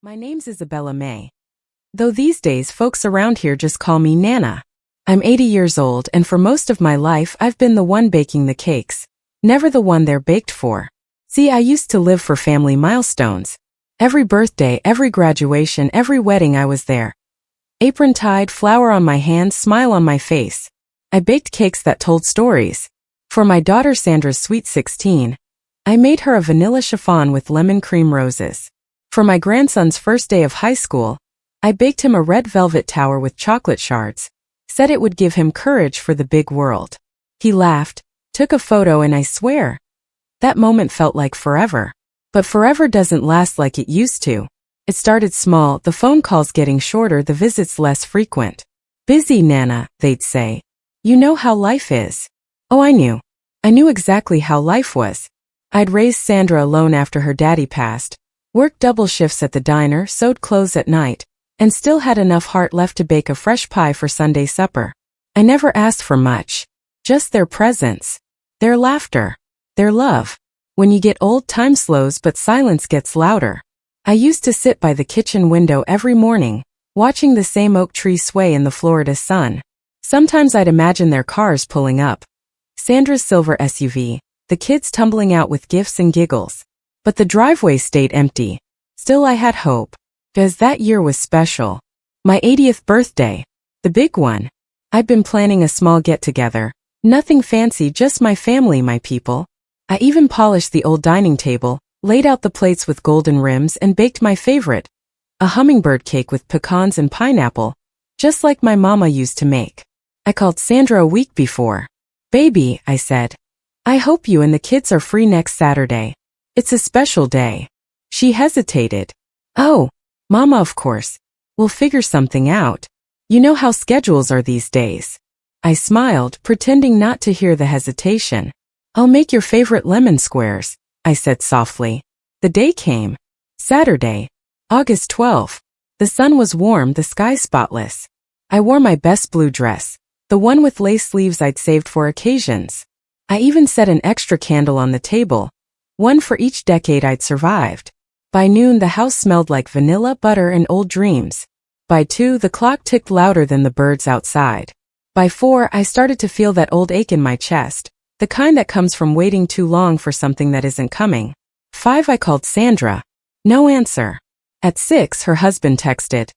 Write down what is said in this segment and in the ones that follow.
My name's Isabella May. Though these days folks around here just call me Nana. I'm 80 years old and for most of my life I've been the one baking the cakes, never the one they're baked for. See, I used to live for family milestones. Every birthday, every graduation, every wedding I was there. Apron tied, flower on my hands, smile on my face. I baked cakes that told stories. For my daughter Sandra's sweet 16, I made her a vanilla chiffon with lemon cream roses. For my grandson's first day of high school, I baked him a red velvet tower with chocolate shards, said it would give him courage for the big world. He laughed, took a photo, and I swear, that moment felt like forever. But forever doesn't last like it used to. It started small, the phone calls getting shorter, the visits less frequent. Busy, Nana, they'd say. You know how life is. Oh, I knew. I knew exactly how life was. I'd raised Sandra alone after her daddy passed, worked double shifts at the diner, sewed clothes at night, and still had enough heart left to bake a fresh pie for Sunday supper. I never asked for much. Just their presence, their laughter, their love. When you get old, time slows, but silence gets louder. I used to sit by the kitchen window every morning, watching the same oak tree sway in the Florida sun. Sometimes I'd imagine their cars pulling up. Sandra's silver SUV, the kids tumbling out with gifts and giggles. But the driveway stayed empty. Still I had hope. Because that year was special. My 80th birthday. The big one. I'd been planning a small get-together. Nothing fancy, just my family, my people. I even polished the old dining table, laid out the plates with golden rims, and baked my favorite, a hummingbird cake with pecans and pineapple, just like my mama used to make. I called Sandra a week before. Baby, I said, I hope you and the kids are free next Saturday. It's a special day. She hesitated. Oh, Mama, of course. We'll figure something out. You know how schedules are these days. I smiled, pretending not to hear the hesitation. I'll make your favorite lemon squares, I said softly. The day came. Saturday, August 12th. The sun was warm, the sky spotless. I wore my best blue dress, the one with lace sleeves I'd saved for occasions. I even set an extra candle on the table, one for each decade I'd survived. By noon, the house smelled like vanilla, butter, and old dreams. By 2, the clock ticked louder than the birds outside. By 4, I started to feel that old ache in my chest, the kind that comes from waiting too long for something that isn't coming. 5, I called Sandra. No answer. At 6, her husband texted.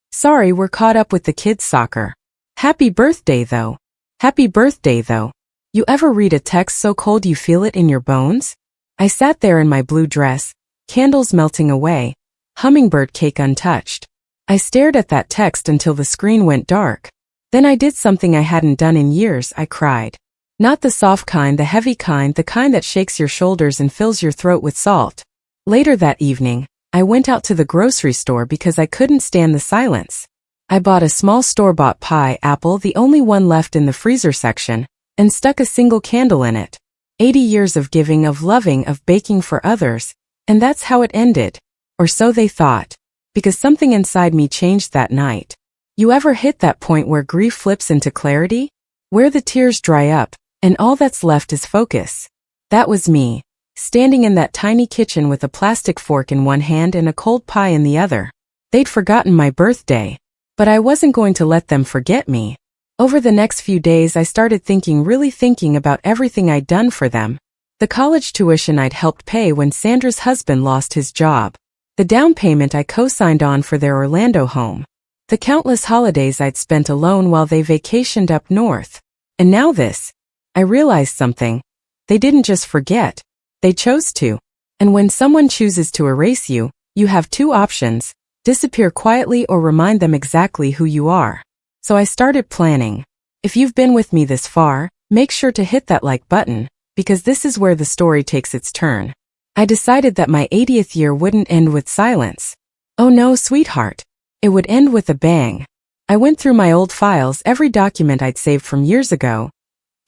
Sorry, we're caught up with the kids' soccer. Happy birthday, though. Happy birthday, though. You ever read a text so cold you feel it in your bones? I sat there in my blue dress, candles melting away, hummingbird cake untouched. I stared at that text until the screen went dark. Then I did something I hadn't done in years. I cried. Not the soft kind, the heavy kind, the kind that shakes your shoulders and fills your throat with salt. Later that evening, I went out to the grocery store because I couldn't stand the silence. I bought a small store-bought pie apple, the only one left in the freezer section, and stuck a single candle in it. 80 years of giving, of loving, of baking for others, and that's how it ended. Or so they thought. Because something inside me changed that night. You ever hit that point where grief flips into clarity? Where the tears dry up, and all that's left is focus. That was me, standing in that tiny kitchen with a plastic fork in one hand and a cold pie in the other. They'd forgotten my birthday. But I wasn't going to let them forget me. Over the next few days I started really thinking about everything I'd done for them. The college tuition I'd helped pay when Sandra's husband lost his job. The down payment I co-signed on for their Orlando home. The countless holidays I'd spent alone while they vacationed up north. And now this. I realized something. They didn't just forget. They chose to. And when someone chooses to erase you, you have 2 options. Disappear quietly or remind them exactly who you are. So I started planning. If you've been with me this far, make sure to hit that like button, because this is where the story takes its turn. I decided that my 80th year wouldn't end with silence. Oh no, sweetheart. It would end with a bang. I went through my old files, every document I'd saved from years ago.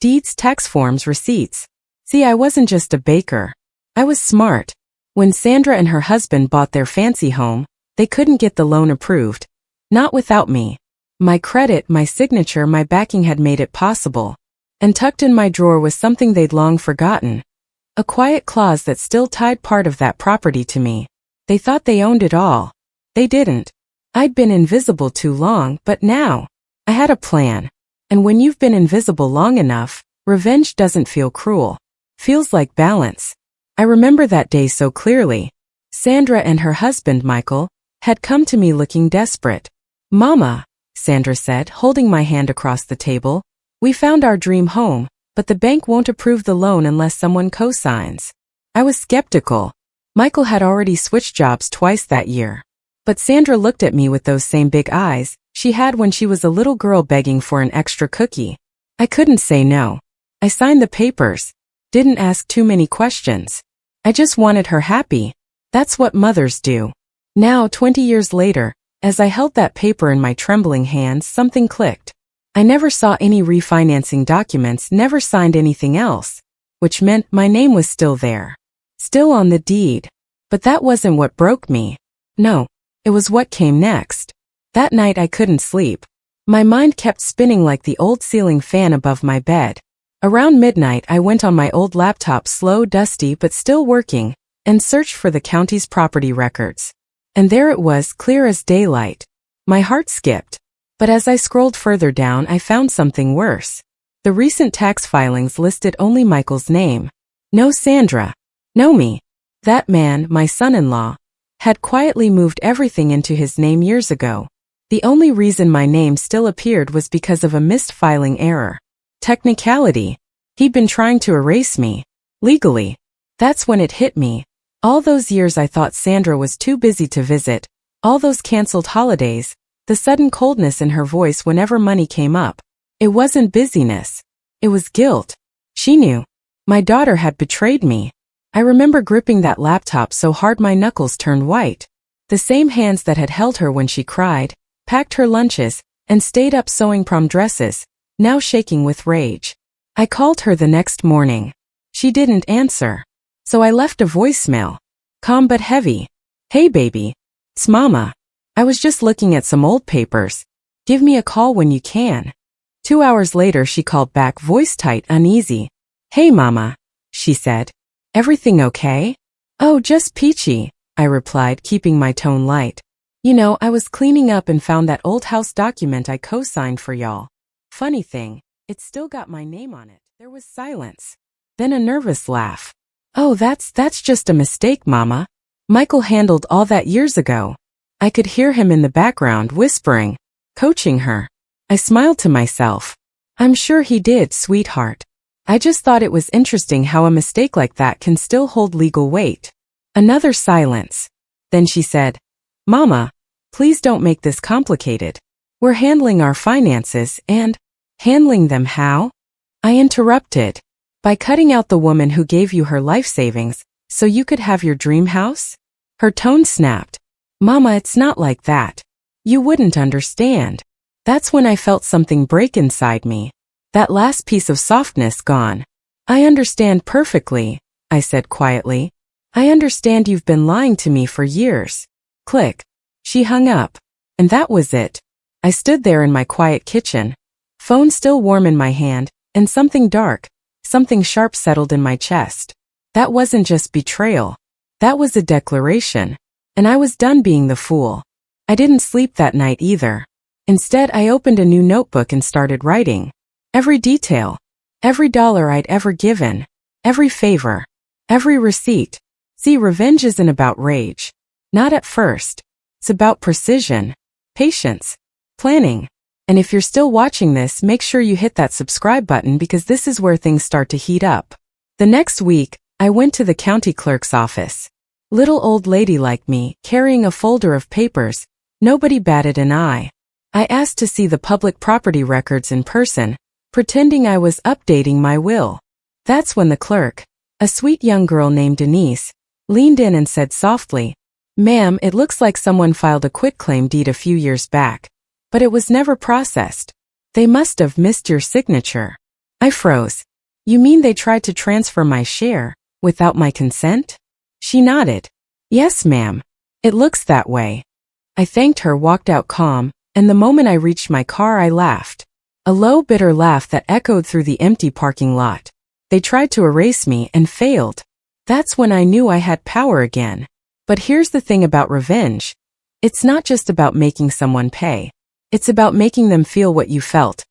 Deeds, tax forms, receipts. See, I wasn't just a baker. I was smart. When Sandra and her husband bought their fancy home, they couldn't get the loan approved. Not without me. My credit, my signature, my backing had made it possible. And tucked in my drawer was something they'd long forgotten. A quiet clause that still tied part of that property to me. They thought they owned it all. They didn't. I'd been invisible too long, but now I had a plan. And when you've been invisible long enough, revenge doesn't feel cruel. Feels like balance. I remember that day so clearly. Sandra and her husband, Michael, had come to me looking desperate. "Mama," Sandra said, holding my hand across the table, "we found our dream home, but the bank won't approve the loan unless someone co-signs." I was skeptical. Michael had already switched jobs twice that year. But Sandra looked at me with those same big eyes she had when she was a little girl begging for an extra cookie. I couldn't say no. I signed the papers. Didn't ask too many questions. I just wanted her happy. That's what mothers do. Now, 20 years later, as I held that paper in my trembling hands, something clicked. I never saw any refinancing documents, never signed anything else, which meant my name was still there. Still on the deed. But that wasn't what broke me. No, it was what came next. That night I couldn't sleep. My mind kept spinning like the old ceiling fan above my bed. Around midnight I went on my old laptop, slow, dusty, but still working, and searched for the county's property records. And there it was, clear as daylight. My heart skipped. But as I scrolled further down, I found something worse. The recent tax filings listed only Michael's name. No Sandra. No me. That man, my son-in-law, had quietly moved everything into his name years ago. The only reason my name still appeared was because of a missed filing error. Technicality. He'd been trying to erase me. Legally. That's when it hit me. All those years I thought Sandra was too busy to visit, all those canceled holidays, the sudden coldness in her voice whenever money came up. It wasn't busyness. It was guilt. She knew. My daughter had betrayed me. I remember gripping that laptop so hard my knuckles turned white. The same hands that had held her when she cried, packed her lunches, and stayed up sewing prom dresses, now shaking with rage. I called her the next morning. She didn't answer. So I left a voicemail. Calm but heavy. "Hey baby. It's Mama. I was just looking at some old papers. Give me a call when you can." 2 hours later she called back, voice tight, uneasy. "Hey Mama," she said. "Everything okay?" "Oh, just peachy," I replied, keeping my tone light. "You know, I was cleaning up and found that old house document I co-signed for y'all. Funny thing, it's still got my name on it." There was silence. Then a nervous laugh. "Oh, that's just a mistake, Mama. Michael handled all that years ago." I could hear him in the background whispering, coaching her. I smiled to myself. "I'm sure he did, sweetheart. I just thought it was interesting how a mistake like that can still hold legal weight." Another silence. Then she said, "Mama, please don't make this complicated. We're handling our finances and..." "Handling them how?" I interrupted. "By cutting out the woman who gave you her life savings so you could have your dream house?" Her tone snapped. "Mama, it's not like that. You wouldn't understand." That's when I felt something break inside me. That last piece of softness gone. "I understand perfectly," I said quietly. "I understand you've been lying to me for years." Click. She hung up. And that was it. I stood there in my quiet kitchen, phone still warm in my hand, and something dark, something sharp settled in my chest. That wasn't just betrayal. That was a declaration. And I was done being the fool. I didn't sleep that night either. Instead, I opened a new notebook and started writing. Every detail. Every dollar I'd ever given. Every favor. Every receipt. See, revenge isn't about rage. Not at first. It's about precision, patience, planning. And if you're still watching this, make sure you hit that subscribe button because this is where things start to heat up. The next week, I went to the county clerk's office. Little old lady like me, carrying a folder of papers. Nobody batted an eye. I asked to see the public property records in person, pretending I was updating my will. That's when the clerk, a sweet young girl named Denise, leaned in and said softly, "Ma'am, it looks like someone filed a quitclaim deed a few years back, but it was never processed. They must have missed your signature." I froze. "You mean they tried to transfer my share, without my consent?" She nodded. "Yes, ma'am. It looks that way." I thanked her, walked out calm, and the moment I reached my car I laughed. A low, bitter laugh that echoed through the empty parking lot. They tried to erase me and failed. That's when I knew I had power again. But here's the thing about revenge. It's not just about making someone pay. It's about making them feel what you felt.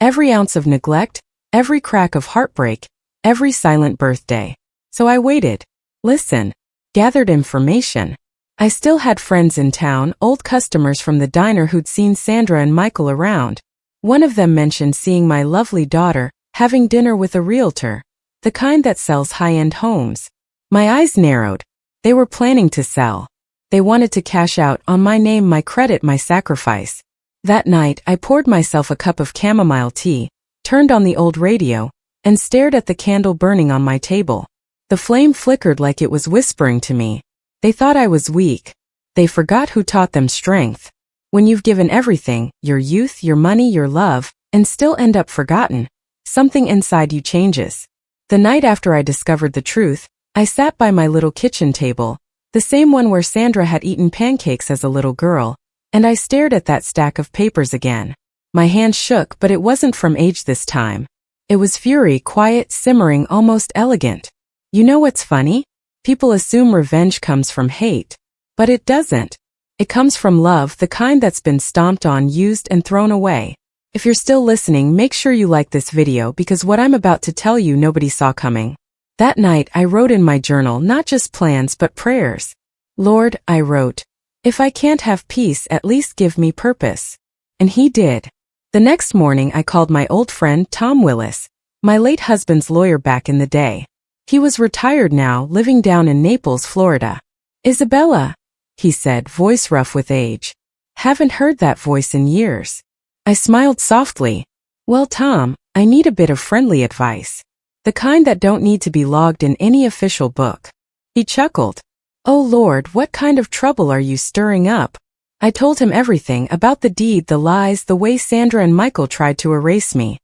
Every ounce of neglect, every crack of heartbreak, every silent birthday. So I waited, listened, gathered information. I still had friends in town, old customers from the diner who'd seen Sandra and Michael around. One of them mentioned seeing my lovely daughter, having dinner with a realtor, the kind that sells high-end homes. My eyes narrowed. They were planning to sell. They wanted to cash out on my name, my credit, my sacrifice. That night, I poured myself a cup of chamomile tea, turned on the old radio, and stared at the candle burning on my table. The flame flickered like it was whispering to me. They thought I was weak. They forgot who taught them strength. When you've given everything, your youth, your money, your love, and still end up forgotten, something inside you changes. The night after I discovered the truth, I sat by my little kitchen table, the same one where Sandra had eaten pancakes as a little girl, and I stared at that stack of papers again. My hands shook, but it wasn't from age this time. It was fury, quiet, simmering, almost elegant. You know what's funny? People assume revenge comes from hate. But it doesn't. It comes from love, the kind that's been stomped on, used, and thrown away. If you're still listening, make sure you like this video because what I'm about to tell you nobody saw coming. That night, I wrote in my journal not just plans but prayers. Lord, I wrote, if I can't have peace, at least give me purpose. And He did. The next morning, I called my old friend Tom Willis, my late husband's lawyer back in the day. He was retired now, living down in Naples, Florida. Isabella, he said, voice rough with age. Haven't heard that voice in years. I smiled softly. Well, Tom, I need a bit of friendly advice. The kind that don't need to be logged in any official book. He chuckled. Oh Lord, what kind of trouble are you stirring up? I told him everything about the deed, the lies, the way Sandra and Michael tried to erase me.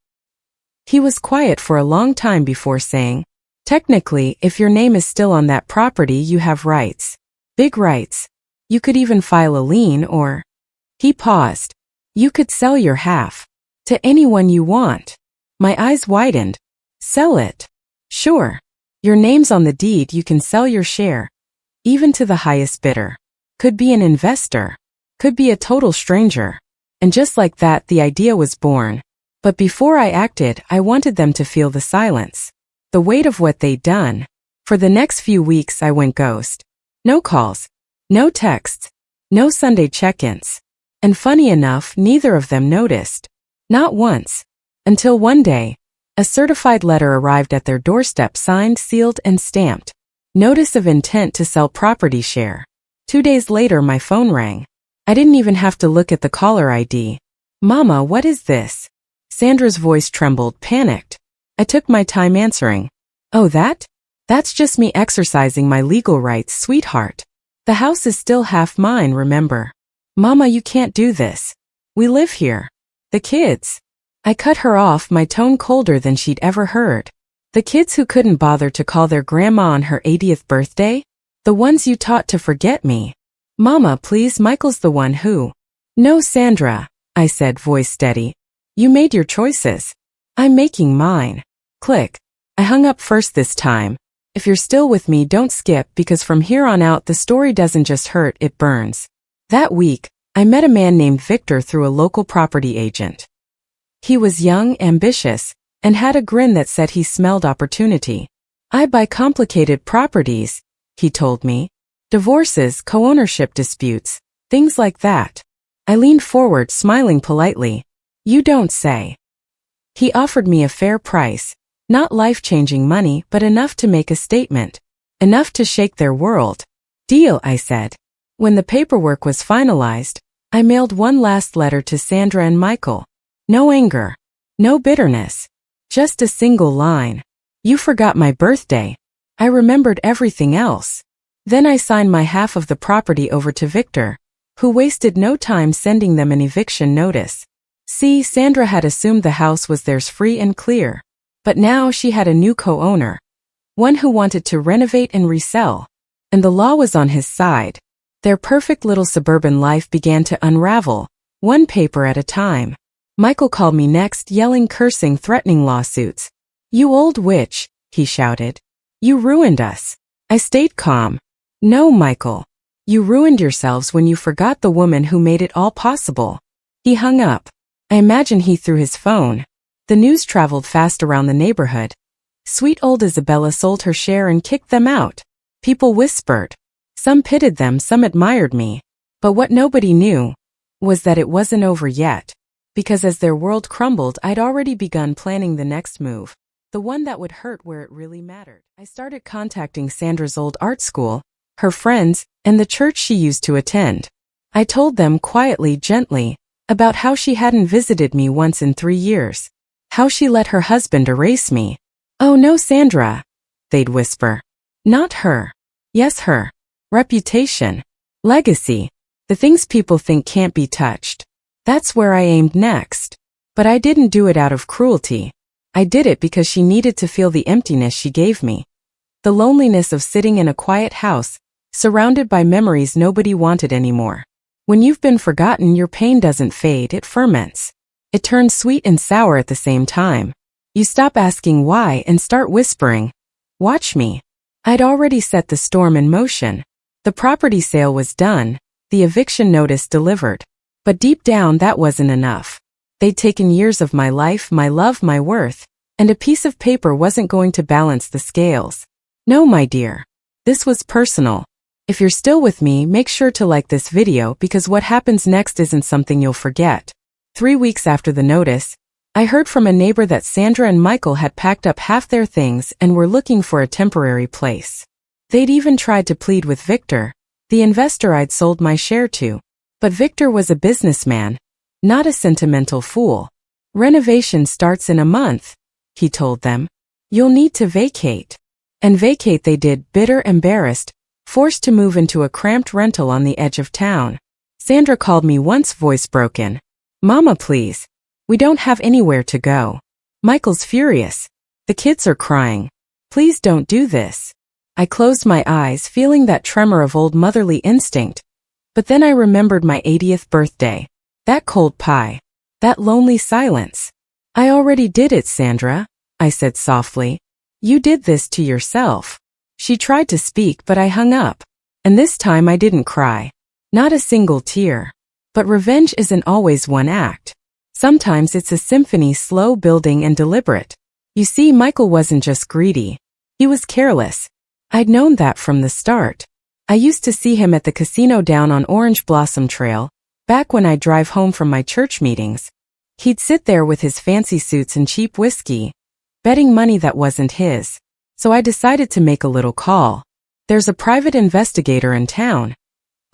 He was quiet for a long time before saying, technically, if your name is still on that property, you have rights. Big rights. You could even file a lien or... He paused. You could sell your half. To anyone you want. My eyes widened. Sell it. Sure. Your name's on the deed, you can sell your share. Even to the highest bidder. Could be an investor. Could be a total stranger. And just like that, the idea was born. But before I acted, I wanted them to feel the silence. The weight of what they'd done. For the next few weeks, I went ghost. No calls. No texts. No Sunday check-ins. And funny enough, neither of them noticed. Not once. Until one day, a certified letter arrived at their doorstep, signed, sealed, and stamped. Notice of intent to sell property share. 2 days later, my phone rang. I didn't even have to look at the caller ID. Mama, what is this? Sandra's voice trembled, panicked. I took my time answering. Oh, that's just me exercising my legal rights, sweetheart. The house is still half mine, remember? Mama, you can't do this. We live here. The kids. I cut her off, my tone colder than she'd ever heard. The kids who couldn't bother to call their grandma on her 80th birthday? The ones you taught to forget me. Mama, please, Michael's the one who... No, Sandra, I said, voice steady. You made your choices. I'm making mine. Click. I hung up first this time. If you're still with me, don't skip because from here on out the story doesn't just hurt, it burns. That week, I met a man named Victor through a local property agent. He was young, ambitious, and had a grin that said he smelled opportunity. I buy complicated properties, he told me. Divorces, co-ownership disputes, things like that. I leaned forward, smiling politely. You don't say. He offered me a fair price, not life-changing money, but enough to make a statement. Enough to shake their world. Deal, I said. When the paperwork was finalized, I mailed one last letter to Sandra and Michael. No anger. No bitterness. Just a single line. You forgot my birthday. I remembered everything else. Then I signed my half of the property over to Victor, who wasted no time sending them an eviction notice. See, Sandra had assumed the house was theirs free and clear. But now she had a new co-owner. One who wanted to renovate and resell. And the law was on his side. Their perfect little suburban life began to unravel, one paper at a time. Michael called me next, yelling, cursing, threatening lawsuits. You old witch, he shouted. You ruined us. I stayed calm. No, Michael. You ruined yourselves when you forgot the woman who made it all possible. He hung up. I imagine he threw his phone. The news traveled fast around the neighborhood. Sweet old Isabella sold her share and kicked them out. People whispered. Some pitied them, some admired me. But what nobody knew was that it wasn't over yet. Because as their world crumbled, I'd already begun planning the next move. The one that would hurt where it really mattered. I started contacting Sandra's old art school, her friends, and the church she used to attend. I told them quietly, gently, about how she hadn't visited me once in 3 years. How she let her husband erase me. Oh no, Sandra, they'd whisper. Not her. Yes, her. Reputation. Legacy. The things people think can't be touched. That's where I aimed next. But I didn't do it out of cruelty. I did it because she needed to feel the emptiness she gave me. The loneliness of sitting in a quiet house, surrounded by memories nobody wanted anymore. When you've been forgotten, your pain doesn't fade, it ferments. It turns sweet and sour at the same time. You stop asking why and start whispering, "Watch me." I'd already set the storm in motion. The property sale was done, the eviction notice delivered. But deep down that wasn't enough. They'd taken years of my life, my love, my worth, and a piece of paper wasn't going to balance the scales. No, my dear. This was personal. If you're still with me, make sure to like this video because what happens next isn't something you'll forget. 3 weeks after the notice, I heard from a neighbor that Sandra and Michael had packed up half their things and were looking for a temporary place. They'd even tried to plead with Victor, the investor I'd sold my share to. But Victor was a businessman, not a sentimental fool. Renovation starts in a month, he told them. You'll need to vacate. And vacate they did, bitter, embarrassed, forced to move into a cramped rental on the edge of town. Sandra called me once, voice broken. Mama, please. We don't have anywhere to go. Michael's furious. The kids are crying. Please don't do this. I closed my eyes, feeling that tremor of old motherly instinct. But then I remembered my 80th birthday. That cold pie. That lonely silence. I already did it, Sandra, I said softly. You did this to yourself. She tried to speak, but I hung up. And this time I didn't cry. Not a single tear. But revenge isn't always one act. Sometimes it's a symphony, slow building and deliberate. You see, Michael wasn't just greedy. He was careless. I'd known that from the start. I used to see him at the casino down on Orange Blossom Trail, back when I'd drive home from my church meetings. He'd sit there with his fancy suits and cheap whiskey, betting money that wasn't his. So I decided to make a little call. There's a private investigator in town.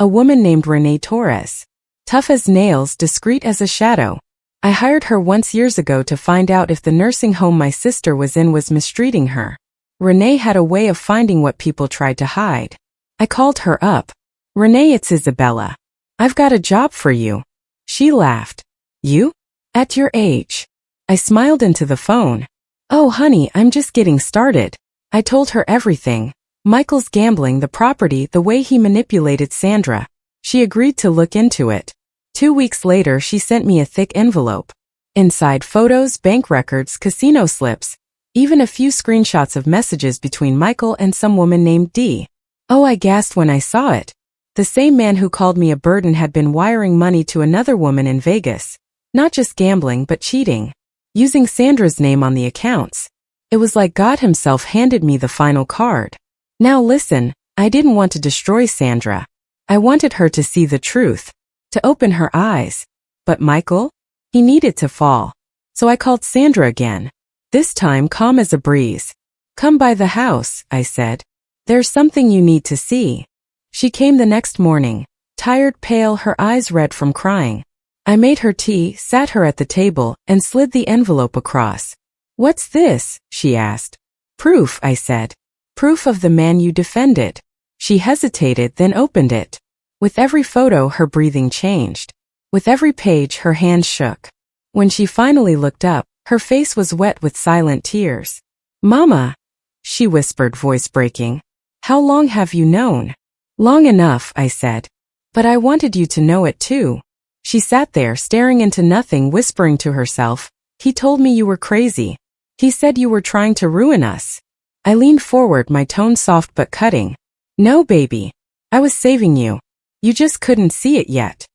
A woman named Renee Torres. Tough as nails, discreet as a shadow. I hired her once years ago to find out if the nursing home my sister was in was mistreating her. Renee had a way of finding what people tried to hide. I called her up. Renee, it's Isabella. I've got a job for you. She laughed. You? At your age? I smiled into the phone. Oh, honey, I'm just getting started. I told her everything. Michael's gambling, the property, the way he manipulated Sandra. She agreed to look into it. 2 weeks later, she sent me a thick envelope. Inside, photos, bank records, casino slips, even a few screenshots of messages between Michael and some woman named Dee. Oh, I gasped when I saw it. The same man who called me a burden had been wiring money to another woman in Vegas. Not just gambling, but cheating. Using Sandra's name on the accounts. It was like God himself handed me the final card. Now listen, I didn't want to destroy Sandra. I wanted her to see the truth. To open her eyes. But Michael? He needed to fall. So I called Sandra again. This time calm as a breeze. Come by the house, I said. There's something you need to see. She came the next morning, tired, pale, her eyes red from crying. I made her tea, sat her at the table, and slid the envelope across. What's this? She asked. Proof, I said. Proof of the man you defended. She hesitated, then opened it. With every photo, her breathing changed. With every page, her hands shook. When she finally looked up, her face was wet with silent tears. Mama, she whispered, voice breaking. How long have you known? Long enough, I said. But I wanted you to know it too. She sat there, staring into nothing, whispering to herself. He told me you were crazy. He said you were trying to ruin us. I leaned forward, my tone soft but cutting. No, baby. I was saving you. You just couldn't see it yet."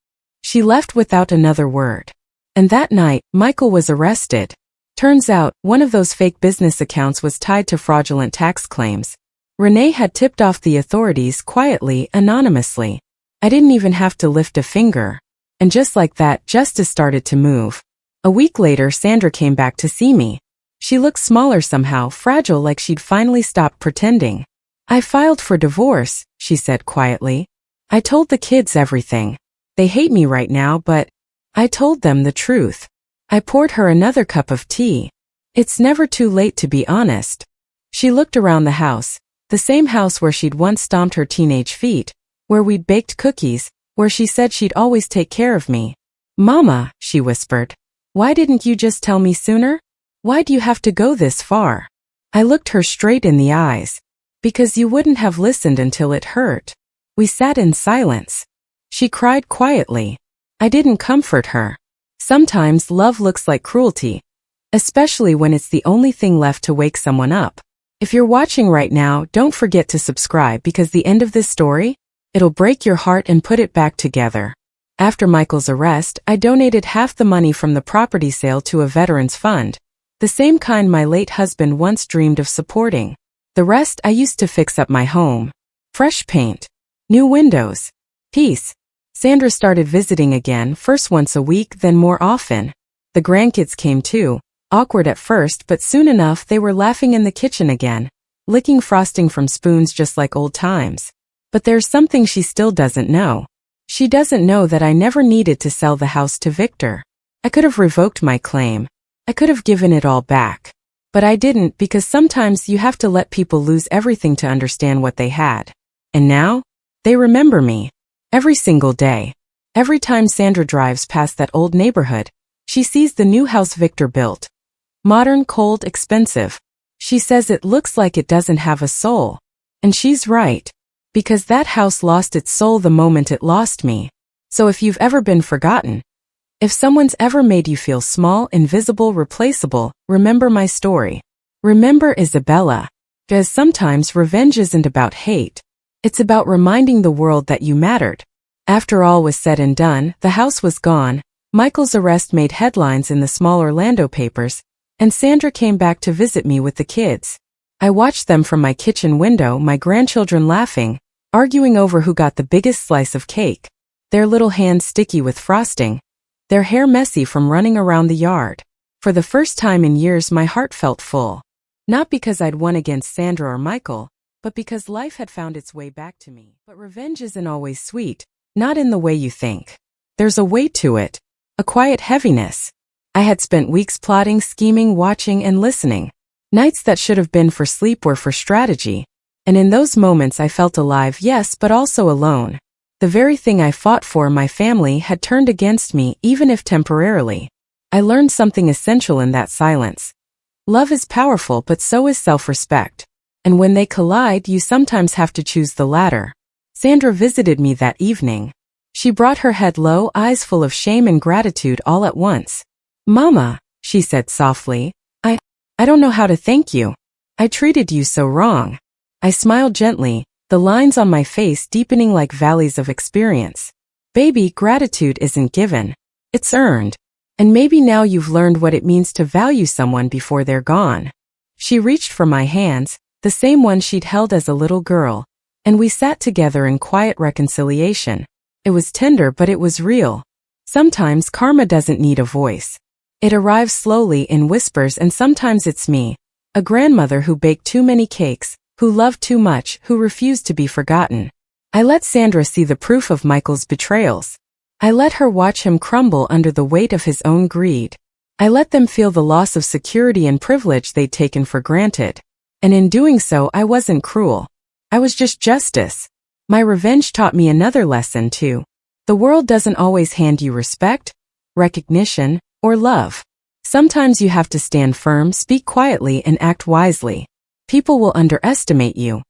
She left without another word. And that night, Michael was arrested. Turns out, one of those fake business accounts was tied to fraudulent tax claims. Renee had tipped off the authorities quietly, anonymously. I didn't even have to lift a finger. And just like that, justice started to move. A week later, Sandra came back to see me. She looked smaller somehow, fragile, like she'd finally stopped pretending. "I filed for divorce," she said quietly. "I told the kids everything. They hate me right now, but I told them the truth." I poured her another cup of tea. "It's never too late to be honest." She looked around the house, the same house where she'd once stomped her teenage feet, where we'd baked cookies, where she said she'd always take care of me. "Mama," she whispered, "why didn't you just tell me sooner? Why do you have to go this far?" I looked her straight in the eyes. "Because you wouldn't have listened until it hurt." We sat in silence. She cried quietly. I didn't comfort her. Sometimes love looks like cruelty, especially when it's the only thing left to wake someone up. If you're watching right now, don't forget to subscribe, because the end of this story, it'll break your heart and put it back together. After Michael's arrest, I donated half the money from the property sale to a veterans fund, the same kind my late husband once dreamed of supporting. The rest I used to fix up my home. Fresh paint, new windows, peace. Sandra started visiting again, first once a week, then more often. The grandkids came too, awkward at first, but soon enough they were laughing in the kitchen again, licking frosting from spoons just like old times. But there's something she still doesn't know. She doesn't know that I never needed to sell the house to Victor. I could have revoked my claim. I could have given it all back. But I didn't, because sometimes you have to let people lose everything to understand what they had. And now, they remember me. Every single day. Every time Sandra drives past that old neighborhood, she sees the new house Victor built. Modern, cold, expensive. She says it looks like it doesn't have a soul. And she's right. Because that house lost its soul the moment it lost me. So if you've ever been forgotten, if someone's ever made you feel small, invisible, replaceable, remember my story. Remember Isabella. Because sometimes revenge isn't about hate. It's about reminding the world that you mattered. After all was said and done, the house was gone. Michael's arrest made headlines in the small Orlando papers, and Sandra came back to visit me with the kids. I watched them from my kitchen window, my grandchildren laughing, arguing over who got the biggest slice of cake, their little hands sticky with frosting, their hair messy from running around the yard. For the first time in years, my heart felt full. Not because I'd won against Sandra or Michael, but because life had found its way back to me. But revenge isn't always sweet, not in the way you think. There's a weight to it, a quiet heaviness. I had spent weeks plotting, scheming, watching, and listening. Nights that should have been for sleep were for strategy. And in those moments I felt alive, yes, but also alone. The very thing I fought for, my family, had turned against me, even if temporarily. I learned something essential in that silence. Love is powerful, but so is self-respect. And when they collide, you sometimes have to choose the latter. Sandra visited me that evening. She brought her head low, eyes full of shame and gratitude all at once. "Mama," she said softly, I don't know how to thank you. I treated you so wrong." I smiled gently, the lines on my face deepening like valleys of experience. "Baby, gratitude isn't given. It's earned. And maybe now you've learned what it means to value someone before they're gone." She reached for my hands, the same one she'd held as a little girl, and we sat together in quiet reconciliation. It was tender, but it was real. Sometimes karma doesn't need a voice. It arrives slowly in whispers, and sometimes it's me, a grandmother who baked too many cakes, who loved too much, who refused to be forgotten. I let Sandra see the proof of Michael's betrayals. I let her watch him crumble under the weight of his own greed. I let them feel the loss of security and privilege they'd taken for granted. And in doing so, I wasn't cruel. I was just justice. My revenge taught me another lesson too. The world doesn't always hand you respect, recognition, or love. Sometimes you have to stand firm, speak quietly, and act wisely. People will underestimate you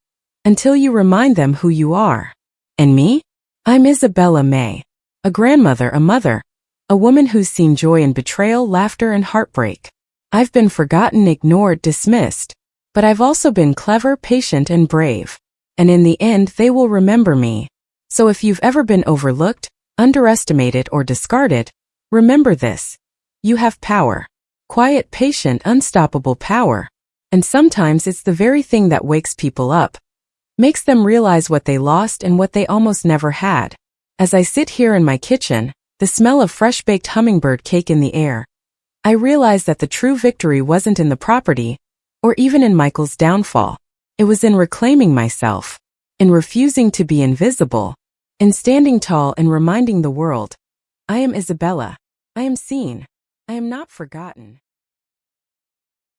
until you remind them who you are. And me? I'm Isabella May. A grandmother, a mother, a woman who's seen joy in betrayal, laughter, and heartbreak. I've been forgotten, ignored, dismissed. But I've also been clever, patient, and brave. And in the end, they will remember me. So if you've ever been overlooked, underestimated, or discarded, remember this. You have power. Quiet, patient, unstoppable power. And sometimes it's the very thing that wakes people up, makes them realize what they lost and what they almost never had. As I sit here in my kitchen, the smell of fresh-baked hummingbird cake in the air, I realize that the true victory wasn't in the property, or even in Michael's downfall. It was in reclaiming myself, in refusing to be invisible, in standing tall and reminding the world, I am Isabella. I am seen. I am not forgotten.